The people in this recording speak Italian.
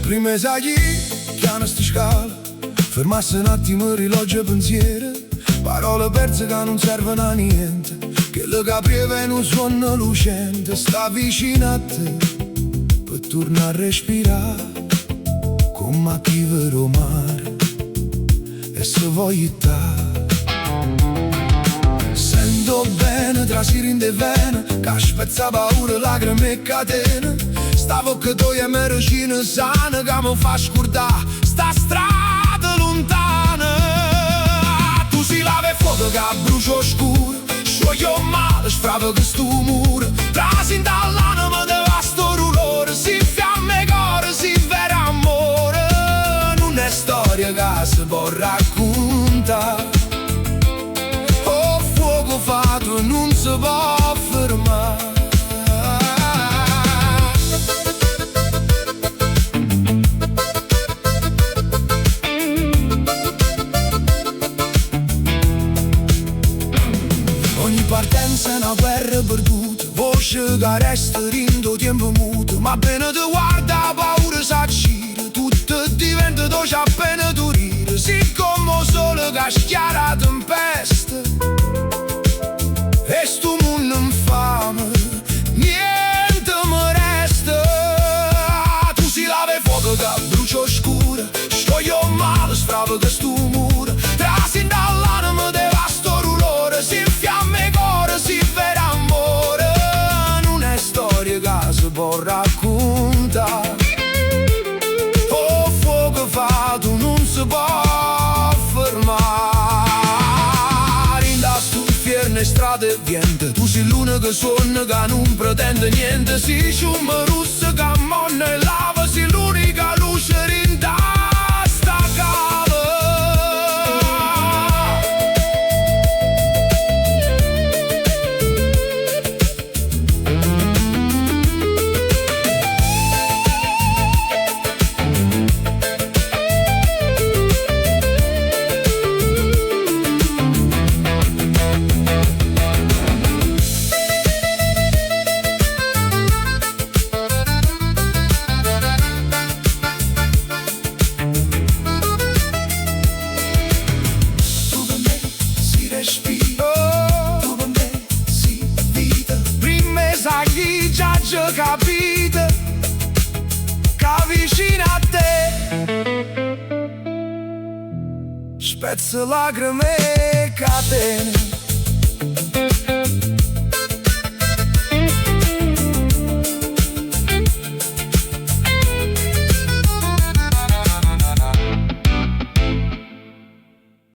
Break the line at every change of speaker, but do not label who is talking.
prime sagli che sta scala, fermasse un attimo il rilogio pensiero, parole perse che non servono a niente, che le caprieve in un sonno lucente. Sta vicino a te per tornare a respirare, come chi vero mare, e se voglio sento bene tra sirin e vene, che spezza paura, lacrime e catene. Stavo che tu e me vicino sana, che mi fa scordare sta strada lontana. Tu si lava e fuoco che brucio scuro, scioglie male, sfrava che sto muro, trasi dall'anima devasto rulore, si fiamme core, si vera amore. Non è storia che si può raccontare, oh fuoco fatto non si può fermare. Partenza è una guerra perduta, voce che resta rindo tempo muto, ma appena ti guarda paura s'accira, tutto diventa dolce appena tu ridi, siccome sole che schiara tempesta, e sto mondo infame, niente mi resta. Tu si lava e fuoco che brucia scura, scioglie male, sfrava che sto muro, trasi dall'anima devasto rulore, si infiamme core, si vera amore. Non è storia che si può raccontare, oh fuoco fatto non si può fermare. In da stuffierne strade e vente, tu sei l'unica suona che non pretende niente, si sciuma russa che monna e lava, si l'unica luce rinda sta cava. Capite che vicino a te spezza lacrime e catene.